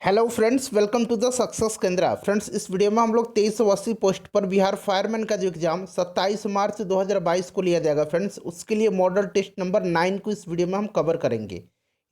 Hello friends, welcome to the success Kendra. Friends, इस video में हम लोग 2380 पोस्ट पर बिहार फायरमैन का जो एग्जाम 27 मार्च 2022 को लिया जाएगा। फ्रेंड्स, उसके लिए मॉडल टेस्ट नंबर 9 को इस वीडियो में हम कवर करेंगे।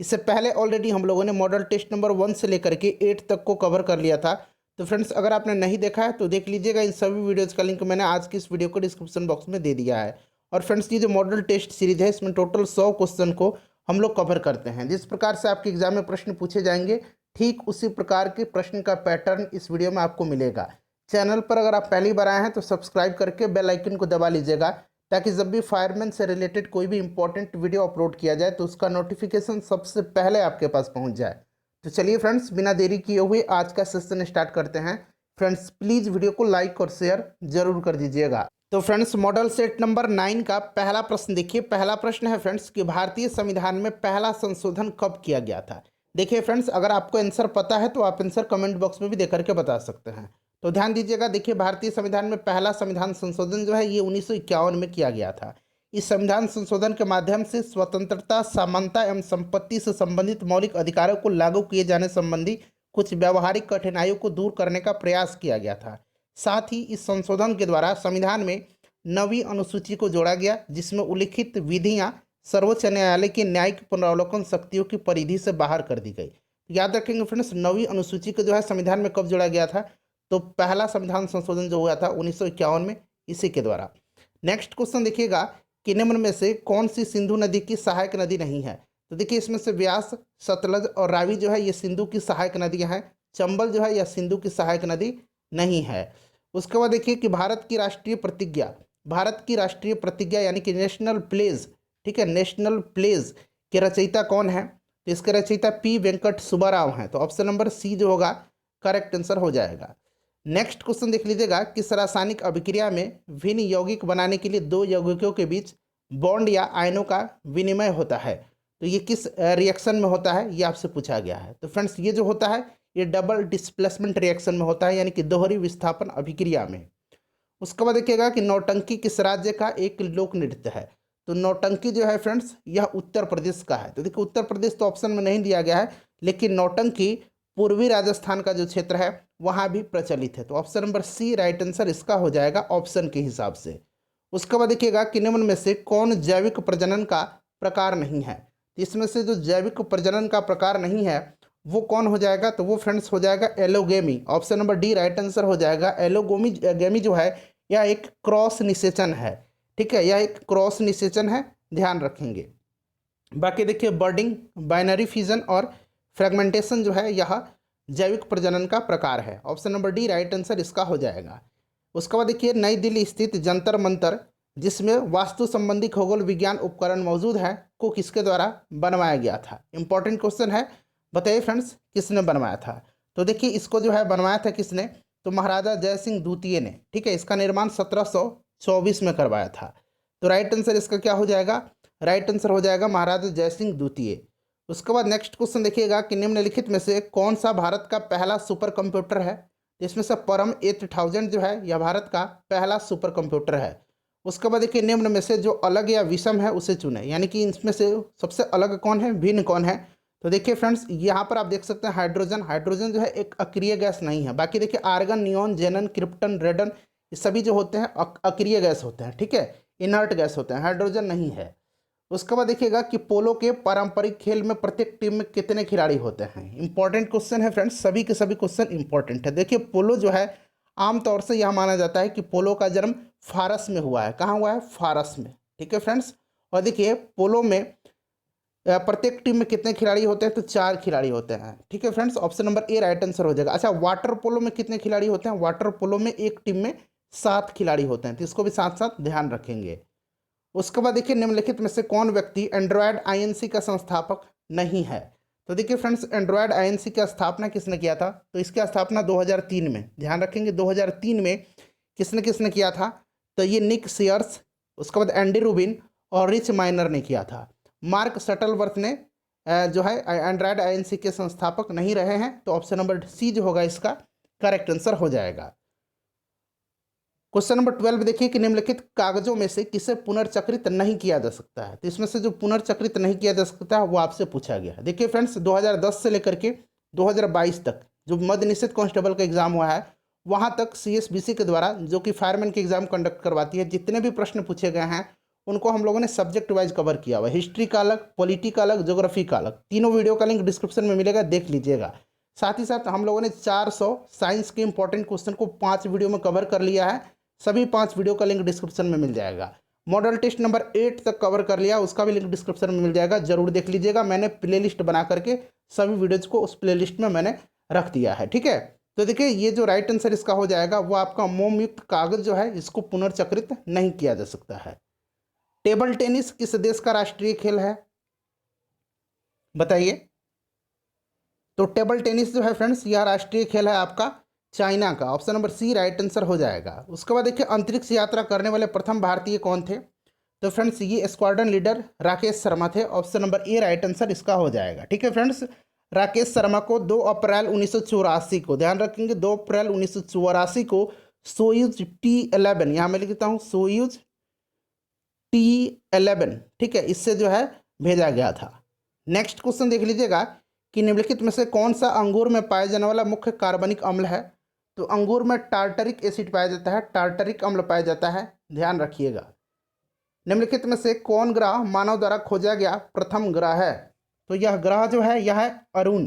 इससे पहले ऑलरेडी हम लोगों ने मॉडल टेस्ट नंबर 1 से लेकर के 8 तक को कवर कर लिया था। तो फ्रेंड्स, अगर आपने नहीं देखा है तो देख लीजिएगा। इन सभी वीडियोज़ का लिंक मैंने आज की इस वीडियो को डिस्क्रिप्शन बॉक्स में दे दिया है। और फ्रेंड्स, ये जो मॉडल टेस्ट सीरीज है इसमें टोटल 100 क्वेश्चन को हम लोग कवर करते हैं। जिस प्रकार से आपके एग्जाम में प्रश्न पूछे जाएंगे ठीक उसी प्रकार के प्रश्न का पैटर्न इस वीडियो में आपको मिलेगा। चैनल पर अगर आप पहली बार आए हैं तो सब्सक्राइब करके बेल आइकन को दबा लीजिएगा, ताकि जब भी फायरमैन से रिलेटेड कोई भी इंपॉर्टेंट वीडियो अपलोड किया जाए तो उसका नोटिफिकेशन सबसे पहले आपके पास पहुंच जाए। तो चलिए फ्रेंड्स, बिना देरी किए हुए आज का सेशन स्टार्ट करते हैं। फ्रेंड्स, प्लीज़ वीडियो को लाइक और शेयर जरूर कर दीजिएगा। तो फ्रेंड्स, मॉडल सेट नंबर 9 का पहला प्रश्न देखिए। पहला प्रश्न है फ्रेंड्स कि भारतीय संविधान में पहला संशोधन कब किया गया था। देखिए फ्रेंड्स, अगर आपको आंसर पता है तो आप आंसर कमेंट बॉक्स में भी दे करके बता सकते हैं। तो ध्यान दीजिएगा। देखिए, भारतीय संविधान में पहला संविधान संशोधन जो है ये 1951 में किया गया था। इस संविधान संशोधन के माध्यम से स्वतंत्रता, समानता एवं संपत्ति से संबंधित मौलिक अधिकारों को लागू किए जाने संबंधी कुछ व्यावहारिक कठिनाइयों को दूर करने का प्रयास किया गया था। साथ ही इस संशोधन के द्वारा संविधान में नवी अनुसूची को जोड़ा गया, जिसमें उल्लिखित विधियां सर्वोच्च न्यायालय की न्यायिक पुनरावलोकन शक्तियों की परिधि से बाहर कर दी गई। याद रखेंगे फ्रेंड्स, नवी अनुसूची को जो है संविधान में कब जोड़ा गया था, तो पहला संविधान संशोधन जो हुआ था 1951 में, इसी के द्वारा। नेक्स्ट क्वेश्चन देखिएगा कि निम्न में से कौन सी सिंधु नदी की सहायक नदी नहीं है। तो देखिए, इसमें से व्यास, सतलज और रावी जो है ये सिंधु की सहायक नदियाँ हैं। चंबल जो है यह सिंधु की सहायक नदी नहीं है। उसके बाद देखिए कि भारत की राष्ट्रीय प्रतिज्ञा यानी कि नेशनल प्लेज, ठीक है, नेशनल प्लेज के रचयिता कौन है। तो इसके रचयिता पी वेंकट सुब्बाराव हैं। तो ऑप्शन नंबर सी जो होगा करेक्ट आंसर हो जाएगा। नेक्स्ट क्वेश्चन देख लीजिएगा, किस रासायनिक अभिक्रिया में भिन्न यौगिक बनाने के लिए दो यौगिकों के बीच बॉन्ड या आयनों का विनिमय होता है। तो ये किस रिएक्शन में होता है, ये आपसे पूछा गया है। तो फ्रेंड्स, ये जो होता है ये डबल डिस्प्लेसमेंट रिएक्शन में होता है, यानी कि दोहरी विस्थापन अभिक्रिया में। उसके बाद देखिएगा कि नौटंकी किस राज्य का एक लोक नृत्य है। तो नौटंकी जो है फ्रेंड्स यह उत्तर प्रदेश का है। तो देखिए, उत्तर प्रदेश तो ऑप्शन में नहीं दिया गया है, लेकिन नौटंकी पूर्वी राजस्थान का जो क्षेत्र है वहाँ भी प्रचलित है। तो option number C right answer इसका हो जाएगा ऑप्शन के हिसाब से। उसके बाद देखिएगा कि निम्न में से कौन जैविक प्रजनन का प्रकार नहीं है। तो इसमें से जो जैविक प्रजनन का प्रकार नहीं है वो कौन हो जाएगा, तो वो फ्रेंड्स हो जाएगा allogamy. Option number D right answer हो जाएगा। एलोगेमी जो है यह एक क्रॉस निषेचन है। ठीक है, यह एक क्रॉस निषेचन है, ध्यान रखेंगे। बाकी देखिए, बर्डिंग, बाइनरी फिजन और फ्रेगमेंटेशन जो है यह जैविक प्रजनन का प्रकार है। Option number D right answer इसका हो जाएगा। उसके बाद देखिए, नई दिल्ली स्थित जंतर मंतर, जिसमें वास्तु संबंधी खगोल विज्ञान उपकरण मौजूद है, को किसके द्वारा बनवाया गया था। इंपॉर्टेंट क्वेश्चन है, बताइए फ्रेंड्स किसने बनवाया था। तो देखिए, इसको जो है बनवाया था किसने, तो महाराजा जय सिंह द्वितीय ने। ठीक है, इसका निर्माण 1724 में करवाया था। तो राइट आंसर इसका क्या हो जाएगा, राइट आंसर हो जाएगा महाराजा जय सिंह द्वितीय। उसके बाद नेक्स्ट क्वेश्चन देखिएगा कि निम्नलिखित में से कौन सा भारत का पहला सुपर कंप्यूटर है। इसमें से परम 8000 जो है यह भारत का पहला सुपर कंप्यूटर है। उसके बाद देखिए, निम्न में से जो अलग या विषम है उसे चुने, यानी कि इसमें से सबसे अलग कौन है, भिन्न कौन है। तो देखिए फ्रेंड्स, यहाँ पर आप देख सकते हैं हाइड्रोजन जो है एक अक्रिय गैस नहीं है। बाकी देखिए, आर्गन, नियॉन, जेनन, क्रिप्टन, रेडन, ये सभी जो होते हैं अक्रिय गैस होते हैं। ठीक है, इनर्ट गैस होते हैं, हाइड्रोजन नहीं है। उसके बाद देखिएगा कि पोलो के पारंपरिक खेल में प्रत्येक टीम में कितने खिलाड़ी होते हैं। इंपॉर्टेंट क्वेश्चन है फ्रेंड्स, सभी के सभी क्वेश्चन इंपॉर्टेंट है। देखिए, पोलो जो है आमतौर से यह माना जाता है कि पोलो का जन्म फारस में हुआ है। कहाँ हुआ है, फारस में। ठीक है फ्रेंड्स, और देखिए पोलो में प्रत्येक टीम में कितने खिलाड़ी होते हैं, तो 4 खिलाड़ी होते हैं। ठीक है friends, option number A right answer हो जाएगा। अच्छा, वाटर पोलो में कितने खिलाड़ी होते हैं, वाटर पोलो में एक टीम में 7 खिलाड़ी होते हैं। तो इसको भी साथ साथ ध्यान रखेंगे। उसके बाद देखिए, निम्नलिखित में से कौन व्यक्ति एंड्रॉयड आईएनसी का संस्थापक नहीं है। तो देखिए फ्रेंड्स, एंड्रॉयड आईएनसी की स्थापना किसने किया था, तो इसकी स्थापना 2003 में, ध्यान रखेंगे 2003 में किसने किसने किया था, तो ये निक सीयर्स, उसके बाद एंडी रूबिन और रिच माइनर ने किया था। मार्क शटलवर्थ ने जो है एंड्रॉयड आईएनसी के संस्थापक नहीं रहे हैं। तो ऑप्शन नंबर सी जो होगा इसका करेक्ट आंसर हो जाएगा। क्वेश्चन नंबर 12 देखिए कि निम्नलिखित कागजों में से किसे पुनर्चक्रित नहीं किया जा सकता है। तो इसमें से जो पुनर्चक्रित नहीं किया जा सकता है वो आपसे पूछा गया है। देखिए फ्रेंड्स, 2010 से लेकर के 2022 तक जो मद्य निषेध कांस्टेबल का एग्जाम हुआ है वहाँ तक CSBC के द्वारा, जो कि फायरमैन के एग्जाम कंडक्ट करवाती है, जितने भी प्रश्न पूछे गए हैं उनको हम लोगों ने सब्जेक्ट वाइज कवर किया हुआ है। हिस्ट्री का अलग, पॉलिटी का अलग, ज्योग्राफी का अलग। तीनों वीडियो का लिंक डिस्क्रिप्शन में मिलेगा, देख लीजिएगा। साथ ही साथ हम लोगों ने 400 साइंस के इंपॉर्टेंट क्वेश्चन को 5 वीडियो में कवर कर लिया है। सभी 5 वीडियो का लिंक डिस्क्रिप्शन में मिल जाएगा। मॉडल टेस्ट नंबर 8 तक कवर कर लिया, उसका भी लिंक डिस्क्रिप्शन में मिल जाएगा, जरूर देख लीजिएगा। मैंने प्ले लिस्ट बना करके सभी वीडियोज़ को उस प्ले लिस्ट में मैंने रख दिया है, ठीक है। तो देखिए ये जो राइट आंसर इसका हो जाएगा वो आपका मोम युक्त कागज जो है इसको पुनर्चक्रित नहीं किया जा सकता है। टेबल टेनिस किस देश का राष्ट्रीय खेल है, बताइए। तो टेबल टेनिस जो है फ्रेंड्स यह राष्ट्रीय खेल है आपका चाइना का। Option number C right answer हो जाएगा। उसके बाद देखिए अंतरिक्ष यात्रा करने वाले प्रथम भारतीय कौन थे, तो फ्रेंड्स ये स्क्वाड्रन लीडर राकेश शर्मा थे। Option number A right answer इसका हो जाएगा, ठीक है फ्रेंड्स। राकेश शर्मा को 2 अप्रैल 1984 को, ध्यान रखेंगे 2 अप्रैल 1984 को सोयूज T11, यहाँ मैं लिखता हूँ सोयूज T11, ठीक है, इससे जो है भेजा गया था। नेक्स्ट क्वेश्चन देख लीजिएगा कि निम्नलिखित में से कौन सा अंगूर में पाया जाने वाला मुख्य कार्बनिक अम्ल है। तो अंगूर में टार्टरिक एसिड पाया जाता है, टार्टरिक अम्ल पाया जाता है, ध्यान रखिएगा। निम्नलिखित में से कौन ग्रह मानव द्वारा खोजा गया प्रथम ग्रह है, तो यह ग्रह जो है यह है अरुण।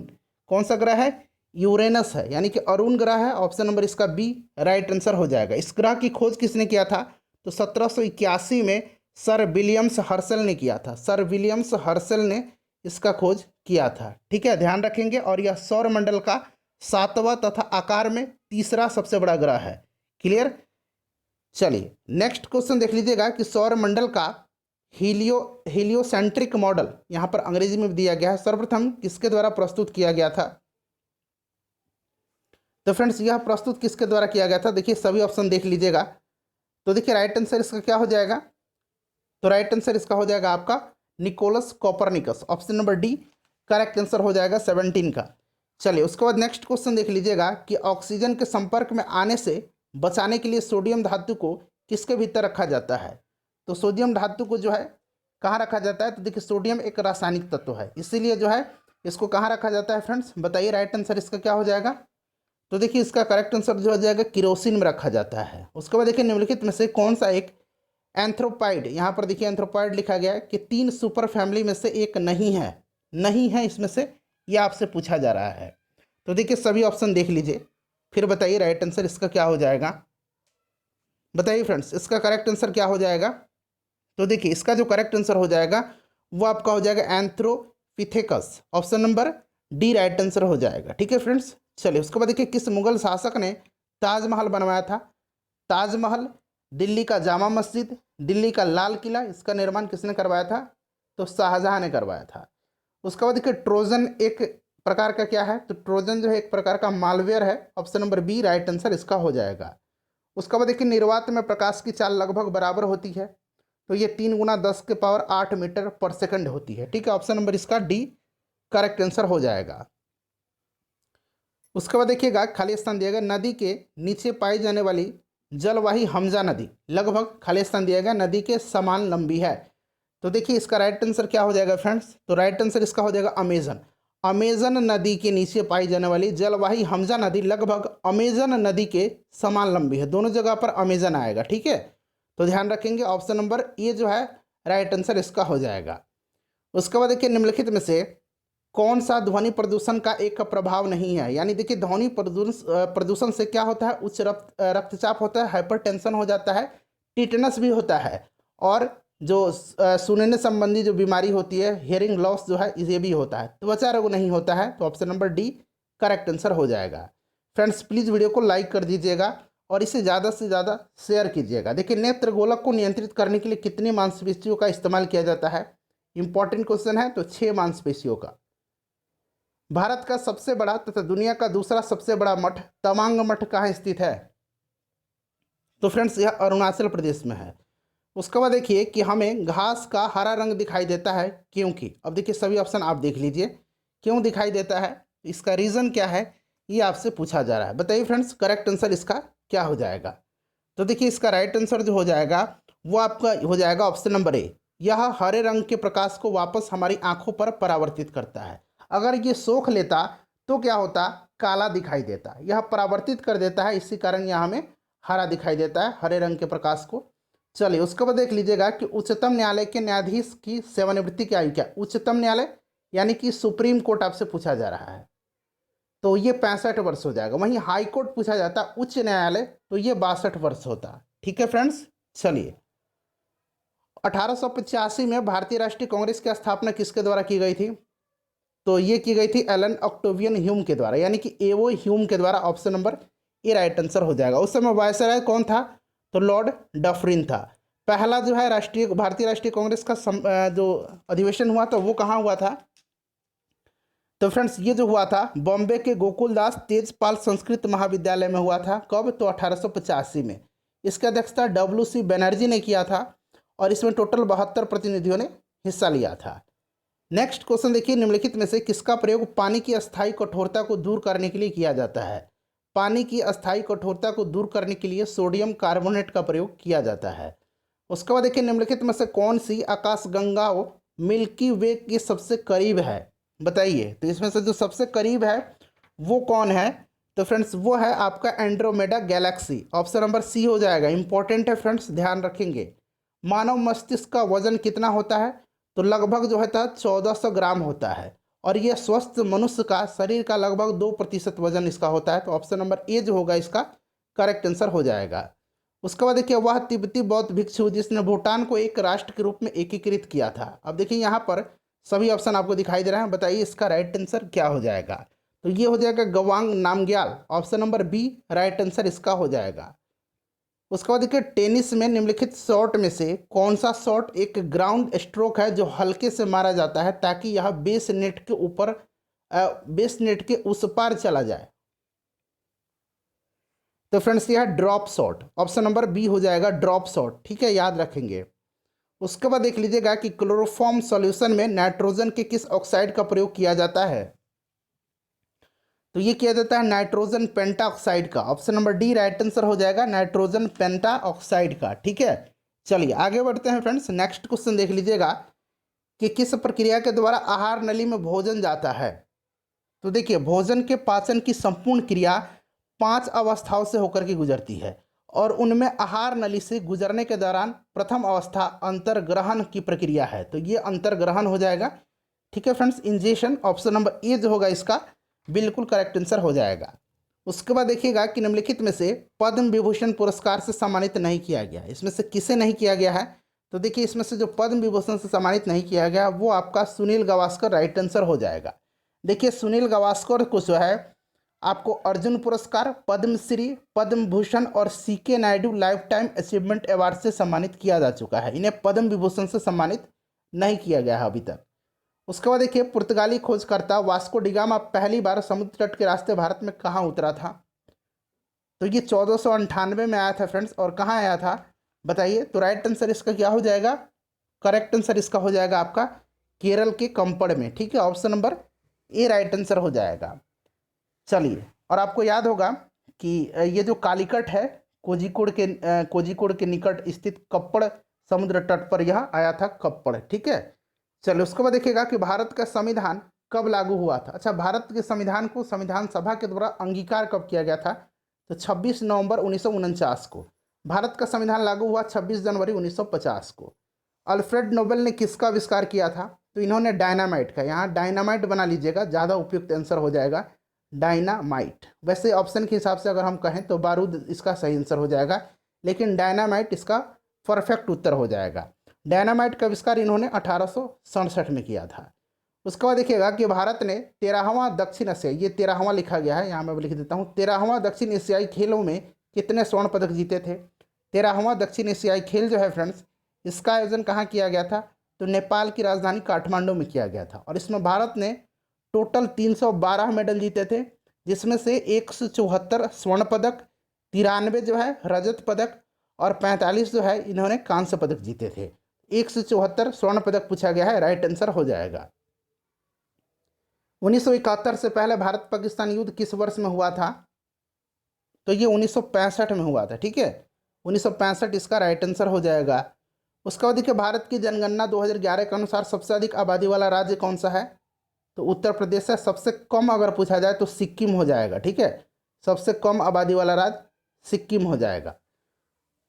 कौन सा ग्रह है, यूरेनस है, यानी कि अरुण ग्रह है। ऑप्शन नंबर इसका बी राइट आंसर हो जाएगा। इस ग्रह की खोज किसने किया था, तो 1781 में सर विलियम्स हर्शल ने किया था। सर विलियम्स हर्शल ने इसका खोज किया था, ठीक है, ध्यान रखेंगे। और यह सौरमंडल का 7वां तथा आकार में तीसरा सबसे बड़ा ग्रह है। क्लियर। चलिए नेक्स्ट क्वेश्चन देख लीजिएगा कि सौरमंडल का हीलियोसेंट्रिक मॉडल यहाँ पर अंग्रेजी में दिया गया है, सर्वप्रथम किसके द्वारा प्रस्तुत किया गया था। तो फ्रेंड्स यह प्रस्तुत किसके द्वारा किया गया था, देखिए सभी ऑप्शन देख लीजिएगा। तो देखिए राइट आंसर इसका क्या हो जाएगा, तो राइट आंसर इसका हो जाएगा आपका Nicholas Copernicus. Option number D correct answer हो जाएगा 17 का। चलिए उसके बाद नेक्स्ट क्वेश्चन देख लीजिएगा कि ऑक्सीजन के संपर्क में आने से बचाने के लिए सोडियम धातु को किसके भीतर रखा जाता है। तो सोडियम धातु को जो है कहाँ रखा जाता है, तो देखिए सोडियम एक रासायनिक तत्व है, इसीलिए जो है इसको कहाँ रखा जाता है फ्रेंड्स, बताइए राइट आंसर इसका क्या हो जाएगा। तो देखिए इसका करेक्ट आंसर जो हो जाएगा किरोसिन में रखा जाता है। उसके बाद देखिए निम्नलिखित में से कौन सा एक एंथ्रोपाइड, यहाँ पर देखिए एंथ्रोपाइड लिखा गया है कि 3 सुपर फैमिली में से एक नहीं है, नहीं है इसमें से, ये आपसे पूछा जा रहा है। तो देखिए सभी ऑप्शन देख लीजिए, फिर बताइए राइट आंसर इसका क्या हो जाएगा। बताइए फ्रेंड्स इसका करेक्ट आंसर क्या हो जाएगा। तो देखिए इसका जो करेक्ट आंसर हो जाएगा वो आपका हो जाएगा anthropithecus. Option number D right answer हो जाएगा, ठीक है फ्रेंड्स। चलिए उसके बाद देखिए किस मुगल शासक ने ताजमहल बनवाया था। ताजमहल, दिल्ली का जामा मस्जिद, दिल्ली का लाल किला, इसका निर्माण किसने करवाया था, तो शाहजहां ने करवाया था। उसके बाद देखिए ट्रोजन एक प्रकार का क्या है, तो ट्रोजन जो है एक प्रकार का मालवेयर है। Option number B right answer इसका हो जाएगा। उसके बाद देखिए निर्वात में प्रकाश की चाल लगभग बराबर होती है, तो ये 3 × 10⁸ मीटर पर सेकंड होती है, ठीक है। ऑप्शन नंबर इसका डी करेक्ट आंसर हो जाएगा। उसके बाद देखिएगा खाली स्थान दिया गया नदी के नीचे पाई जाने वाली जलवाही हमजा नदी लगभग, खाली स्थान दिया गया नदी के समान लंबी है। तो देखिए इसका राइट आंसर क्या हो जाएगा फ्रेंड्स, तो राइट आंसर इसका हो जाएगा अमेजन। अमेजन नदी के नीचे पाई जाने वाली जलवाही हमजा नदी लगभग अमेजन नदी के समान लंबी है, दोनों जगह पर अमेजन आएगा, ठीक है। तो ध्यान रखेंगे ऑप्शन नंबर ए जो है राइट आंसर इसका हो जाएगा। उसके बाद देखिए निम्नलिखित में से कौन सा ध्वनि प्रदूषण का एक प्रभाव नहीं है, यानी देखिए ध्वनि प्रदूषण से क्या होता है, उच्च रक्तचाप होता है, हाइपरटेंशन हो जाता है, टिटनस भी होता है, और जो सुनने संबंधी जो बीमारी होती है हियरिंग लॉस जो है ये भी होता है, त्वचा रोग नहीं होता है। तो option number D correct answer हो जाएगा। फ्रेंड्स प्लीज़ वीडियो को लाइक कर दीजिएगा और इसे ज़्यादा से ज़्यादा शेयर कीजिएगा। देखिए नेत्र गोलक को नियंत्रित करने के लिए कितनी मांसपेशियों का इस्तेमाल किया जाता है, इंपॉर्टेंट क्वेश्चन है, तो 6 मांसपेशियों का। भारत का सबसे बड़ा तथा दुनिया का दूसरा सबसे बड़ा मठ तवांग मठ कहाँ स्थित है, तो फ्रेंड्स यह अरुणाचल प्रदेश में है। उसके बाद देखिए कि हमें घास का हरा रंग दिखाई देता है क्योंकि, अब देखिए सभी ऑप्शन आप देख लीजिए, क्यों दिखाई देता है, इसका रीज़न क्या है, ये आपसे पूछा जा रहा है। बताइए फ्रेंड्स करेक्ट आंसर इसका क्या हो जाएगा। तो देखिए इसका राइट आंसर जो हो जाएगा वो आपका हो जाएगा ऑप्शन नंबर ए, यह हरे रंग के प्रकाश को वापस हमारी आंखों पर परावर्तित करता है। अगर ये सोख लेता तो क्या होता, काला दिखाई देता। यह परावर्तित कर देता है, इसी कारण यहाँ हमें हरा दिखाई देता है, हरे रंग के प्रकाश को। चलिए उसके बाद देख लीजिएगा कि उच्चतम न्यायालय के न्यायाधीश की सेवानिवृत्ति की आयु क्या। उच्चतम न्यायालय यानी कि सुप्रीम कोर्ट आपसे पूछा जा रहा है, तो ये 65 वर्ष हो जाएगा। वहीं हाई कोर्ट पूछा जाता उच्च न्यायालय, तो ये 62 वर्ष होता। ठीक है फ्रेंड्स। चलिए 1885 में भारतीय राष्ट्रीय कांग्रेस की स्थापना किसके द्वारा की गई थी, तो ये की गई थी एलन ऑक्टेवियन ह्यूम के द्वारा, यानी कि एओ ह्यूम के द्वारा। Option number A right answer हो जाएगा। उस समय वायसराय कौन था, तो लॉर्ड डफरिन था। पहला जो है भारतीय राष्ट्रीय कांग्रेस का जो अधिवेशन हुआ था वो कहाँ हुआ था, तो फ्रेंड्स ये जो हुआ था बॉम्बे के गोकुलदास तेजपाल संस्कृत महाविद्यालय में हुआ था। कब, तो 1885 में। इसकी अध्यक्षता WC बनर्जी ने किया था और इसमें टोटल 72 प्रतिनिधियों ने हिस्सा लिया था। नेक्स्ट क्वेश्चन देखिए, निम्नलिखित में से किसका प्रयोग पानी की अस्थायी कठोरता को दूर करने के लिए किया जाता है। पानी की अस्थायी कठोरता को दूर करने के लिए सोडियम कार्बोनेट का प्रयोग किया जाता है। उसके बाद देखिए, निम्नलिखित में से कौन सी आकाशगंगाओं मिल्की वे के सबसे करीब है, बताइए। तो इसमें से जो सबसे करीब है वो कौन है, तो फ्रेंड्स वो है आपका Andromeda galaxy. Option number C हो जाएगा। इंपॉर्टेंट है फ्रेंड्स, ध्यान रखेंगे। मानव मस्तिष्क का वजन कितना होता है, तो लगभग जो है 1400 ग्राम होता है, और ये स्वस्थ मनुष्य का शरीर का लगभग 2% वजन इसका होता है। तो ऑप्शन नंबर ए जो होगा इसका करेक्ट आंसर हो जाएगा। उसके बाद देखिए, वह तिब्बती बौद्ध भिक्षु जिसने भूटान को एक राष्ट्र के रूप में एकीकृत किया था। अब देखिए यहाँ पर सभी ऑप्शन आपको दिखाई दे रहे हैं, बताइए इसका राइट आंसर क्या हो जाएगा। तो ये हो जाएगा Gawang Namgyal. Option number B right answer इसका हो जाएगा। उसके बाद देखिए, टेनिस में निम्नलिखित शॉट में से कौन सा शॉट एक ग्राउंड स्ट्रोक है जो हल्के से मारा जाता है ताकि यह बेस नेट के ऊपर बेस नेट के उस पार चला जाए, तो फ्रेंड्स यह drop shot. Option number B हो जाएगा ड्रॉप शॉट। ठीक है, याद रखेंगे। उसके बाद देख लीजिएगा कि क्लोरोफॉर्म सॉल्यूशन में नाइट्रोजन के किस ऑक्साइड का प्रयोग किया जाता है, तो ये किया जाता है नाइट्रोजन पेंटाऑक्साइड का। Option number D right answer हो जाएगा, नाइट्रोजन पेंटाऑक्साइड का। ठीक है, चलिए आगे बढ़ते हैं फ्रेंड्स। नेक्स्ट क्वेश्चन देख लीजिएगा कि किस प्रक्रिया के द्वारा आहार नली में भोजन जाता है। तो देखिए, भोजन के पाचन की संपूर्ण क्रिया 5 अवस्थाओं से होकर के गुजरती है, और उनमें आहार नली से गुजरने के दौरान प्रथम अवस्था अंतर्ग्रहण की प्रक्रिया है, तो ये अंतर्ग्रहण हो जाएगा। ठीक है friends, ingestion. Option number A जो होगा इसका बिल्कुल करेक्ट आंसर हो जाएगा। उसके बाद देखिएगा कि निम्नलिखित में से पद्म विभूषण पुरस्कार से सम्मानित नहीं किया गया, इसमें से किसे नहीं किया गया है, तो देखिए इसमें से जो पद्म विभूषण से सम्मानित नहीं किया गया वो आपका सुनील गावस्कर राइट आंसर हो जाएगा। देखिए सुनील गावस्कर को जो है आपको अर्जुन पुरस्कार, पद्मश्री, पद्म भूषण और CK Naidu life time achievement award से सम्मानित किया जा चुका है। इन्हें पद्म विभूषण से सम्मानित नहीं किया गया है अभी तक। उसके बाद देखिए, पुर्तगाली खोजकर्ता वास्को डिगामा पहली बार समुद्र तट के रास्ते भारत में कहाँ उतरा था, तो ये 1498 में आया था फ्रेंड्स। और कहाँ आया था बताइए, तो राइट आंसर इसका क्या हो जाएगा, करेक्ट आंसर इसका हो जाएगा आपका केरल के कंपड़ में। ठीक है, option number A right answer हो जाएगा। चलिए, और आपको याद होगा कि ये जो कालीकट है कोझिकोड के निकट स्थित कप्पड़ समुद्र तट पर यह आया था, कप्पड़। ठीक है, चलिए उसके बाद देखिएगा कि भारत का संविधान कब लागू हुआ था। अच्छा, भारत के संविधान को संविधान सभा के द्वारा अंगीकार कब किया गया था, तो 26 नवंबर 1949 को। भारत का संविधान लागू हुआ 26 जनवरी 1950 को। अल्फ्रेड नोबेल ने किसका आविष्कार किया था, तो इन्होंने डायनामाइट का। यहाँ डायनामाइट बना लीजिएगा, ज़्यादा उपयुक्त आंसर हो जाएगा डायनामाइट। वैसे ऑप्शन के हिसाब से अगर हम कहें तो बारूद इसका सही आंसर हो जाएगा, लेकिन डायनामाइट इसका परफेक्ट उत्तर हो जाएगा। डायनामाइट का आविष्कार इन्होंने 1867 में किया था। उसके बाद देखिएगा कि भारत ने 13वां दक्षिण एशियाई, ये 13वां लिखा गया है, यहाँ मैं लिख देता हूँ, 13वां दक्षिण एशियाई खेलों में कितने स्वर्ण पदक जीते थे। 13वां दक्षिण एशियाई खेल जो है फ्रेंड्स, इसका आयोजन कहाँ किया गया था, तो नेपाल की राजधानी काठमांडू में किया गया था। और इसमें भारत ने टोटल 312 मेडल जीते थे, जिसमें से 174 स्वर्ण पदक, 93 जो है रजत पदक और 45 जो है इन्होंने कांस्य पदक जीते थे। 174 स्वर्ण पदक पूछा गया है, राइट आंसर हो जाएगा। 1971 से पहले भारत पाकिस्तान युद्ध किस वर्ष में हुआ था, तो ये 1965 में हुआ था। ठीक है, 1965 इसका राइट आंसर हो जाएगा। उसके बाद देखिए, भारत की जनगणना 2011 के अनुसार सबसे अधिक आबादी वाला राज्य कौन सा है, तो उत्तर प्रदेश है। सबसे कम अगर पूछा जाए तो सिक्किम हो जाएगा, ठीक है, सबसे कम आबादी वाला राज्य सिक्किम हो जाएगा।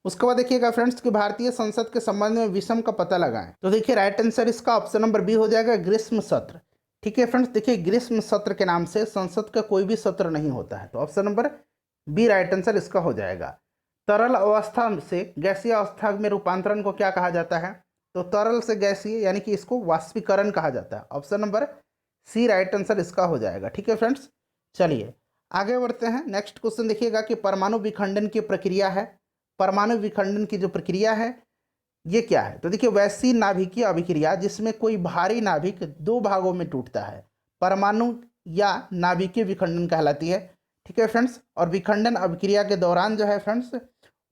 उसके बाद देखिएगा फ्रेंड्स कि भारतीय संसद के संबंध में विषम का पता लगाएं। तो देखिए राइट आंसर इसका ऑप्शन नंबर बी हो जाएगा, ग्रीष्म सत्र। ठीक है फ्रेंड्स, देखिए ग्रीष्म सत्र के नाम से संसद का कोई भी सत्र नहीं होता है, तो option number B right answer इसका हो जाएगा। तरल अवस्था से गैसीय अवस्था में रूपांतरण को क्या कहा जाता है? तो तरल से गैसीय यानी कि इसको वाष्पीकरण कहा जाता है। Option number C right answer इसका हो जाएगा। ठीक है फ्रेंड्स, चलिए आगे बढ़ते हैं। नेक्स्ट क्वेश्चन देखिएगा कि परमाणु विखंडन की प्रक्रिया है, परमाणु विखंडन की जो प्रक्रिया है ये क्या है? तो देखिए वैसी नाभिकीय अभिक्रिया जिसमें कोई भारी नाभिक दो भागों में टूटता है, परमाणु या नाभिकीय विखंडन कहलाती है। ठीक है फ्रेंड्स, और विखंडन अभिक्रिया के दौरान जो है फ्रेंड्स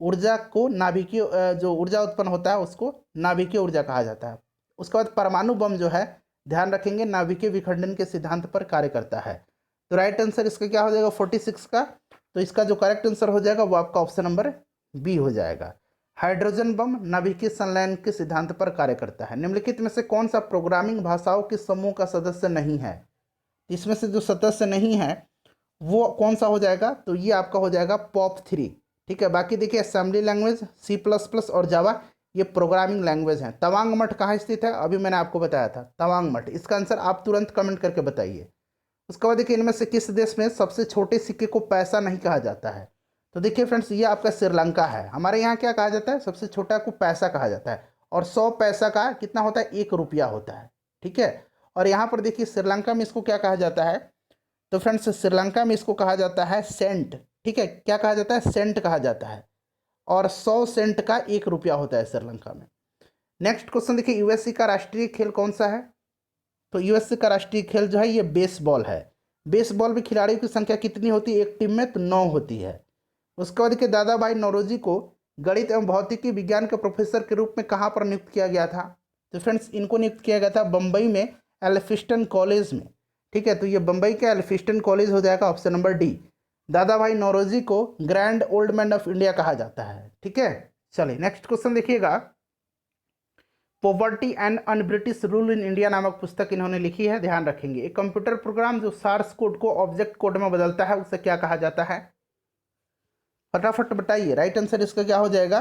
ऊर्जा को नाभिकीय जो ऊर्जा उत्पन्न होता है उसको नाभिकीय ऊर्जा कहा जाता है। उसके बाद परमाणु बम जो है ध्यान रखेंगे नाभिकीय विखंडन के सिद्धांत पर कार्य करता है। तो राइट आंसर इसका क्या हो जाएगा 46 का? तो इसका जो करेक्ट आंसर हो जाएगा वो आपका ऑप्शन नंबर बी हो जाएगा। हाइड्रोजन बम नाभिकीय संलयन के सिद्धांत पर कार्य करता है। निम्नलिखित में से कौन सा प्रोग्रामिंग भाषाओं के समूह का सदस्य नहीं है? इसमें से जो सदस्य नहीं है वो कौन सा हो जाएगा? तो ये आपका हो जाएगा POP3। ठीक है, बाकी देखिए असेंबली लैंग्वेज, C++ और जावा ये प्रोग्रामिंग लैंग्वेज हैं। तवांग मठ कहाँ स्थित है? अभी मैंने आपको बताया था तवांग मठ। इसका आंसर आप तुरंत कमेंट करके बताइए। उसके बाद देखिए इनमें से किस देश में सबसे छोटे सिक्के को पैसा नहीं कहा जाता है? तो देखिए फ्रेंड्स ये आपका श्रीलंका है। हमारे यहाँ क्या कहा जाता है? सबसे छोटा को पैसा कहा जाता है, और 100 पैसा का कितना होता है? 1 रुपया होता है। ठीक है, और यहाँ पर देखिए श्रीलंका में इसको क्या कहा जाता है? तो फ्रेंड्स श्रीलंका में इसको कहा जाता है सेंट। ठीक है, क्या कहा जाता है? सेंट कहा जाता है, और 100 सेंट का 1 रुपया होता है श्रीलंका में। नेक्स्ट क्वेश्चन देखिए यूएसए का राष्ट्रीय खेल कौन सा है? तो यूएसए का राष्ट्रीय खेल जो है ये बेसबॉल है। बेसबॉल में खिलाड़ियों की संख्या कितनी होती है? एक टीम में तो 9 होती है। उसके बाद देखिए दादा भाई नौरोजी को गणित एवं भौतिकी विज्ञान के प्रोफेसर के रूप में कहाँ पर नियुक्त किया गया था? तो फ्रेंड्स इनको नियुक्त किया गया था बम्बई में एल्फिस्टन कॉलेज में। ठीक है, तो ये बम्बई का एल्फिस्टन कॉलेज हो जाएगा ऑप्शन नंबर डी। दादा भाई नौरोजी को grand old man of India कहा जाता है। ठीक है, चलिए नेक्स्ट क्वेश्चन देखिएगा। Poverty and un British rule in India नामक पुस्तक इन्होंने लिखी है, ध्यान रखेंगे। एक कंप्यूटर प्रोग्राम जो सार्स कोड को ऑब्जेक्ट कोड में बदलता है उसे क्या कहा जाता है? फटाफट बताइए, राइट आंसर इसका क्या हो जाएगा?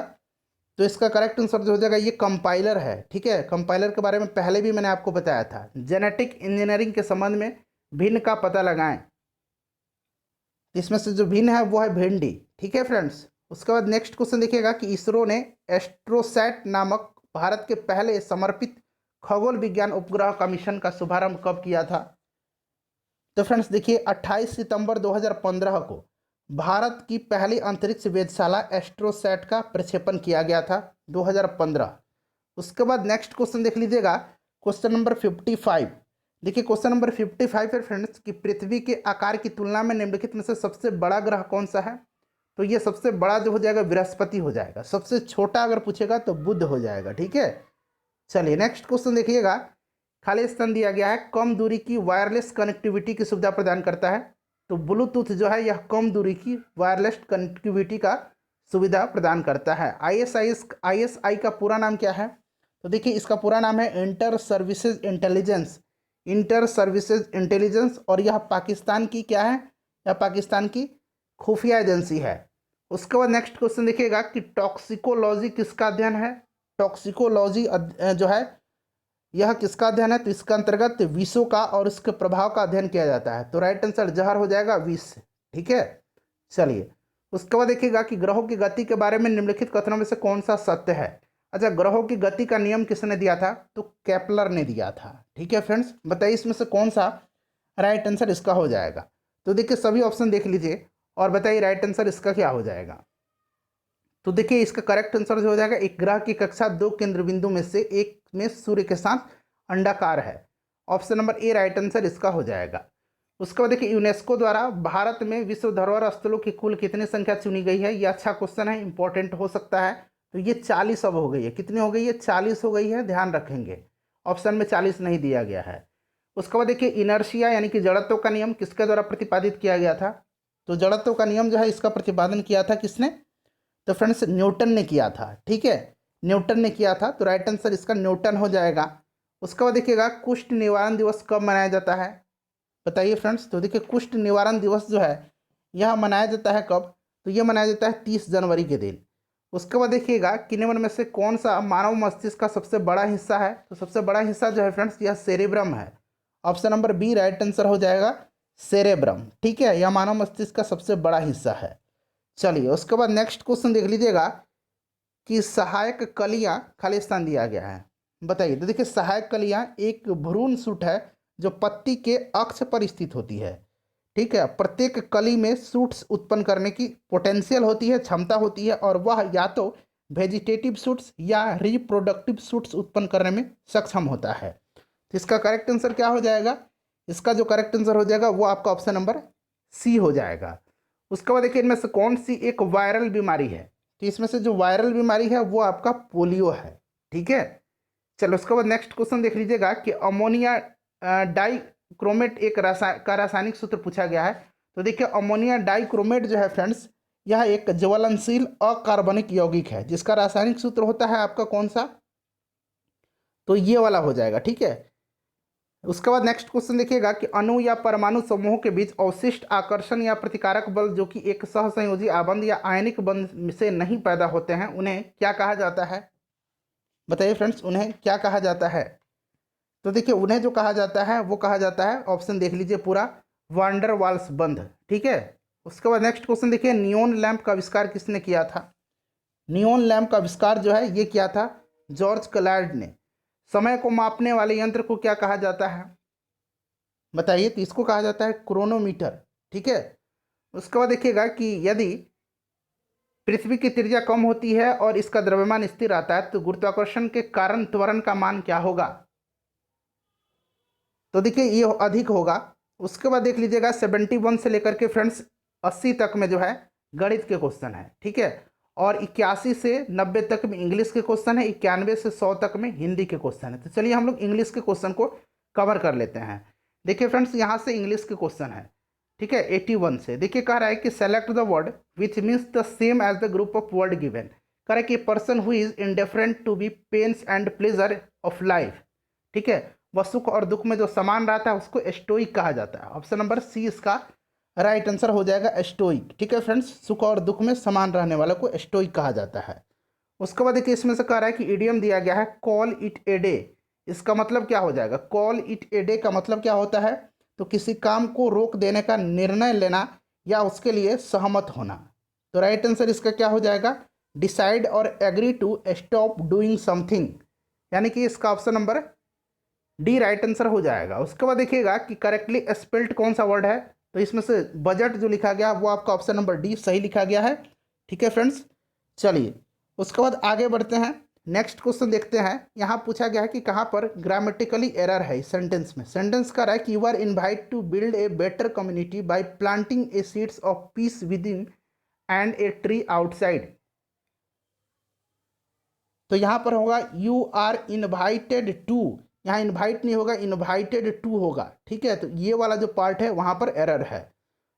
तो इसका करेक्ट आंसर जो हो जाएगा ये कंपाइलर है। ठीक है, कंपाइलर के बारे में पहले भी मैंने आपको बताया था। जेनेटिक इंजीनियरिंग के संबंध में भिन्न का पता लगाएं, इसमें से जो भिन्न है वो है भिंडी। ठीक है फ्रेंड्स, उसके बाद नेक्स्ट क्वेश्चन देखिएगा कि इसरो ने एस्ट्रोसैट नामक भारत के पहले समर्पित खगोल विज्ञान उपग्रह का मिशन का शुभारंभ कब किया था? तो फ्रेंड्स देखिए 28 सितंबर 2015 को भारत की पहली अंतरिक्ष वेधशाला एस्ट्रोसैट का प्रक्षेपण किया गया था 2015। उसके बाद नेक्स्ट क्वेश्चन देख लीजिएगा, क्वेश्चन नंबर 55। देखिए क्वेश्चन नंबर 55 है फ्रेंड्स कि पृथ्वी के आकार की तुलना में निम्नलिखित में से सबसे बड़ा ग्रह कौन सा है? तो ये सबसे बड़ा जो हो जाएगा बृहस्पति हो जाएगा। सबसे छोटा अगर पूछेगा तो बुध हो जाएगा। ठीक है, चलिए नेक्स्ट क्वेश्चन देखिएगा। खाली स्थान दिया गया है कम दूरी की वायरलेस कनेक्टिविटी की सुविधा प्रदान करता है। तो ब्लूटूथ जो है यह कम दूरी की वायरलेस कनेक्टिविटी का सुविधा प्रदान करता है। ISI का पूरा नाम क्या है? तो देखिए इसका पूरा नाम है inter services intelligence, inter services intelligence, और यह पाकिस्तान की क्या है? यह पाकिस्तान की खुफिया एजेंसी है। उसके बाद नेक्स्ट क्वेश्चन देखिएगा कि टॉक्सिकोलॉजी किसका अध्ययन है? टॉक्सिकोलॉजी जो है यह किसका अध्ययन है? तो इसका अंतर्गत विषों का और उसके प्रभाव का अध्ययन किया जाता है। तो राइट आंसर जहर हो जाएगा विष। ठीक है, चलिए उसके बाद देखिएगा कि ग्रहों की गति के बारे में निम्नलिखित कथनों में से कौन सा सत्य है? अच्छा, ग्रहों की गति का नियम किसने दिया था? तो केपलर ने दिया था। ठीक है फ्रेंड्स, बताइए इसमें से कौन सा राइट आंसर इसका हो जाएगा? तो देखिए सभी ऑप्शन देख लीजिए और बताइए राइट आंसर इसका क्या हो जाएगा। तो देखिए इसका करेक्ट आंसर जो हो जाएगा एक ग्रह की कक्षा 2 केंद्र बिंदु में से एक में सूर्य के साथ अंडाकार है। Option number A right answer इसका हो जाएगा। उसके बाद देखिए यूनेस्को द्वारा भारत में विश्व धरोहर स्थलों की कुल कितनी संख्या चुनी गई है? यह अच्छा क्वेश्चन है, इंपॉर्टेंट हो सकता है। तो ये 40 अब हो गई है। कितनी हो गई है? 40 हो गई है, ध्यान रखेंगे। ऑप्शन में 40 नहीं दिया गया है। उसके बाद देखिए इनर्शिया यानी कि जड़त्व का नियम किसके द्वारा प्रतिपादित किया गया था? तो जड़त्व का नियम जो है इसका प्रतिपादन किया था किसने? तो फ्रेंड्स न्यूटन ने किया था। ठीक है, न्यूटन ने किया था। तो राइट आंसर इसका न्यूटन हो जाएगा। उसके बाद देखिएगा कुष्ठ निवारण दिवस कब मनाया जाता है? बताइए फ्रेंड्स। तो देखिए कुष्ठ निवारण दिवस जो है यह मनाया जाता है कब? तो यह मनाया जाता है 30 जनवरी के दिन। उसके बाद देखिएगा कि निम्न में से कौन सा मानव मस्तिष्क का सबसे बड़ा हिस्सा है? तो सबसे बड़ा हिस्सा जो है फ्रेंड्स यह सेरेब्रम है। Option number B right answer हो जाएगा, सेरेब्रम। ठीक है, यह मानव मस्तिष्क का सबसे बड़ा हिस्सा है। चलिए उसके बाद नेक्स्ट क्वेश्चन देख लीजिएगा कि सहायक कलियां खाली स्थान दिया गया है। बताइए। तो देखिए सहायक कलियां एक भ्रूण सूट है जो पत्ती के अक्ष पर स्थित होती है। ठीक है, प्रत्येक कली में सूट्स उत्पन्न करने की पोटेंशियल होती है, क्षमता होती है, और वह या तो वेजिटेटिव सूट्स या रिप्रोडक्टिव सूट्स उत्पन्न करने में सक्षम होता है। तो इसका करेक्ट आंसर क्या हो जाएगा? इसका जो करेक्ट आंसर हो जाएगा वो आपका ऑप्शन नंबर सी हो जाएगा। उसके बाद देखिए इनमें से कौन सी एक वायरल बीमारी है? तो इसमें से जो वायरल बीमारी है वो आपका पोलियो है। ठीक है, चलो उसके बाद नेक्स्ट क्वेश्चन देख लीजिएगा कि अमोनिया डाइक्रोमेट एक रासायनिक सूत्र पूछा गया है। तो देखिए अमोनिया डाइक्रोमेट जो है फ्रेंड्स यह एक ज्वलनशील अकार्बनिक यौगिक है जिसका रासायनिक सूत्र होता है आपका कौन सा? तो ये वाला हो जाएगा। ठीक है, उसके बाद नेक्स्ट क्वेश्चन देखिएगा कि अणु या परमाणु समूहों के बीच अवशिष्ट आकर्षण या प्रतिकारक बल जो कि एक सहसंयोजी आबंध या आयनिक बंध से नहीं पैदा होते हैं उन्हें क्या कहा जाता है? बताइए फ्रेंड्स, उन्हें क्या कहा जाता है? तो देखिए उन्हें जो कहा जाता है वो कहा जाता है, ऑप्शन देख लीजिए पूरा, वांडर वाल्स बंध। ठीक है, उसके बाद नेक्स्ट क्वेश्चन देखिए नियोन लैंप का आविष्कार किसने किया था? नियोन लैंप का आविष्कार जो है ये किया था जॉर्ज क्लार्ड ने। समय को मापने वाले यंत्र को क्या कहा जाता है? बताइए। तो इसको कहा जाता है क्रोनोमीटर। ठीक है, उसके बाद देखिएगा कि यदि पृथ्वी की त्रिज्या कम होती है और इसका द्रव्यमान स्थिर रहता है तो गुरुत्वाकर्षण के कारण त्वरण का मान क्या होगा? तो देखिए ये अधिक होगा। उसके बाद देख लीजिएगा 71 से लेकर के फ्रेंड्स 80 तक में जो है गणित के क्वेश्चन है। ठीक है, और 81 से 90 तक में इंग्लिश के क्वेश्चन है, 91 से 100 तक में हिंदी के क्वेश्चन है। तो चलिए हम लोग इंग्लिश के क्वेश्चन को कवर कर लेते हैं। देखिए फ्रेंड्स यहाँ से इंग्लिश के क्वेश्चन है। ठीक है, 81 से देखिए कह रहा है कि select the word which means the same as the group of word given. कह रहा है कि person who is indifferent to be pains and pleasure of life. ठीक है, वह सुख और दुख में जो समान रहता है उसको स्टोइक कहा जाता है। ऑप्शन नंबर सी इसका राइट आंसर हो जाएगा, स्टोइक। ठीक है फ्रेंड्स, सुख और दुख में समान रहने वाले को स्टोइक कहा जाता है। उसके बाद देखिए इसमें से कह रहा है कि इडियम दिया गया है कॉल इट ए डे। इसका मतलब क्या हो जाएगा? कॉल इट ए डे का मतलब क्या होता है? तो किसी काम को रोक देने का निर्णय लेना या उसके लिए सहमत होना। तो राइट आंसर इसका क्या हो जाएगा? डिसाइड और agree to stop doing something, यानी कि इसका option number D right answer हो जाएगा। उसके बाद देखिएगा कि करेक्टली स्पेल्ड कौन सा वर्ड है? तो इसमें से बजट जो लिखा गया वो आपका ऑप्शन नंबर डी सही लिखा गया है। ठीक है फ्रेंड्स, चलिए उसके बाद आगे बढ़ते हैं। नेक्स्ट क्वेश्चन देखते हैं। यहाँ पूछा गया है कि कहाँ पर ग्रामेटिकली एरर है इस सेंटेंस में। सेंटेंस का रहा है कि you are invite to build a better community by planting a seeds of peace within and a tree outside. तो यहाँ पर होगा यू आर इन्वाइटेड टू, यहाँ इन्वाइट नहीं होगा, इन्वाइटेड टू होगा। ठीक है, तो ये वाला जो पार्ट है वहाँ पर एरर है।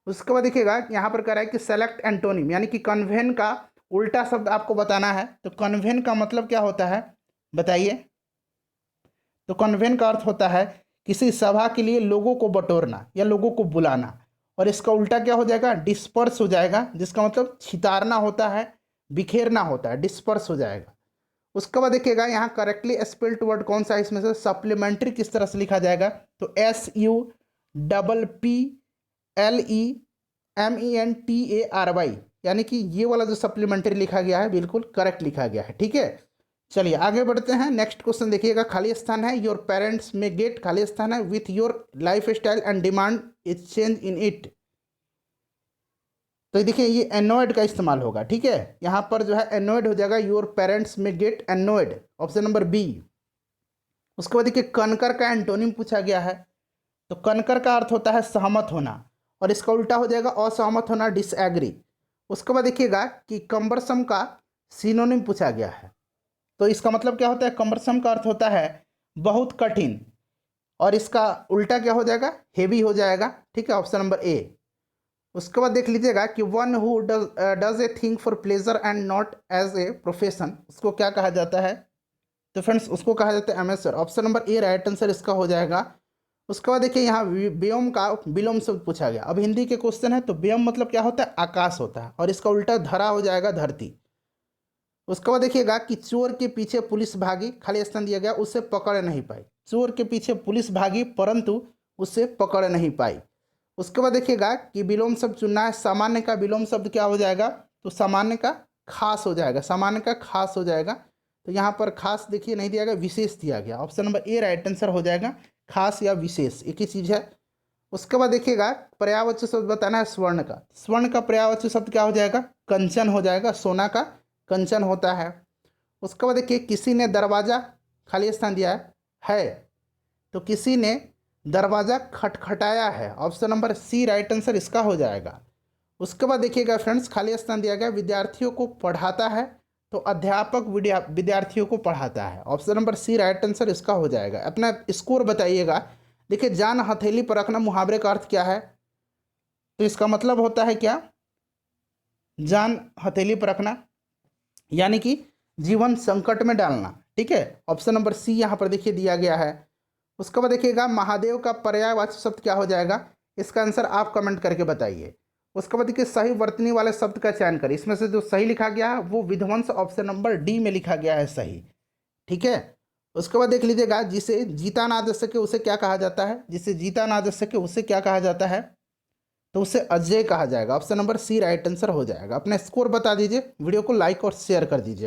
उसके बाद देखिएगा यहाँ पर कह रहा है कि सेलेक्ट एंटोनिम, यानी कि कन्वेन का उल्टा शब्द आपको बताना है। तो कन्वेन का मतलब क्या होता है बताइए? तो कन्वेन का अर्थ होता है किसी सभा के लिए लोगों को बटोरना या लोगों को बुलाना, और इसका उल्टा क्या हो जाएगा? डिस्पर्स हो जाएगा, जिसका मतलब छितारना होता है, बिखेरना होता है, डिस्पर्स हो जाएगा। उसके बाद देखिएगा यहाँ करेक्टली स्पेल्ड वर्ड कौन सा है इसमें से? सप्लीमेंट्री किस तरह से लिखा जाएगा? तो SUPPLEMENTARY, यानी कि ये वाला जो सप्लीमेंट्री लिखा गया है बिल्कुल करेक्ट लिखा गया है। ठीक है, चलिए आगे बढ़ते हैं। नेक्स्ट क्वेश्चन देखिएगा खाली स्थान है योर पेरेंट्स में गेट, खाली स्थान है with your life style and demand is change in it. तो देखिए ये एनोइड का इस्तेमाल होगा। ठीक है, यहाँ पर जो है एनोइड हो जाएगा योर पेरेंट्स में gate annoyed, option number B. उसके बाद देखिए कनकर का एंटोनिम पूछा गया है। तो कनकर का अर्थ होता है सहमत होना, और इसका उल्टा हो जाएगा असहमत होना, डिसएग्री। उसके बाद देखिएगा कि कम्बरसम का सिनोनिम पूछा गया है। तो इसका मतलब क्या होता है? कम्बरसम का अर्थ होता है बहुत कठिन, और इसका उल्टा क्या हो जाएगा? हेवी हो जाएगा। ठीक है, ऑप्शन नंबर ए। उसके बाद देख लीजिएगा कि one who does a thing for pleasure and not as a profession, उसको क्या कहा जाता है? तो फ्रेंड्स उसको कहा जाता है amateur. Option number A right answer इसका हो जाएगा, उसके बाद देखिए यहाँ व्योम का विलोम शब्द पूछा गया। अब हिंदी के क्वेश्चन है तो व्योम मतलब क्या होता है, आकाश होता है, और इसका उल्टा धरा हो जाएगा धरती। उसके बाद देखिएगा कि चोर के पीछे पुलिस भागी, खाली स्थान दिया गया, उसे पकड़ नहीं पाई। चोर के पीछे पुलिस भागी परंतु उसे पकड़ नहीं पाई। उसके बाद देखिएगा कि विलोम शब्द चुनना है। सामान्य का विलोम शब्द क्या हो जाएगा, तो सामान्य का खास हो जाएगा, सामान्य का खास हो जाएगा। तो यहाँ पर खास देखिए नहीं दिया गया, विशेष दिया गया। Option number A right answer हो जाएगा, खास या विशेष एक ही चीज़ है। उसके बाद देखिएगा पर्यायवाची शब्द बताना है स्वर्ण का। स्वर्ण का पर्यायवाची शब्द क्या हो जाएगा, कंचन हो जाएगा, सोना का कंचन होता है। उसके बाद देखिए किसी ने दरवाज़ा, खाली स्थान दिया है, तो किसी ने दरवाज़ा खटखटाया है। Option number C right answer इसका हो जाएगा। उसके बाद देखिएगा फ्रेंड्स, खाली स्थान दिया गया विद्यार्थियों को पढ़ाता है, तो अध्यापक विद्यार्थियों को पढ़ाता है। Option number C right answer इसका हो जाएगा। अपना स्कोर बताइएगा। देखिए जान हथेली पर रखना मुहावरे का अर्थ क्या है, तो इसका मतलब होता है क्या, जान हथेली पर रखना यानी कि जीवन संकट में डालना। ठीक है, ऑप्शन नंबर सी यहाँ पर देखिए दिया गया है। उसके बाद देखिएगा महादेव का पर्यायवाची शब्द क्या हो जाएगा, इसका आंसर आप कमेंट करके बताइए। उसके बाद देखिए सही वर्तनी वाले शब्द का चयन करिए। इसमें से जो सही लिखा गया है वो विध्वंस, ऑप्शन नंबर डी में लिखा गया है सही। ठीक है, उसके बाद देख लीजिएगा जिसे जीता ना जा सके उसे क्या कहा जाता है, जिसे जीता ना जा सके उसे क्या कहा जाता है, तो उसे अजय कहा जाएगा। Option number C right answer हो जाएगा। अपना स्कोर बता दीजिए, वीडियो को लाइक और शेयर कर दीजिए।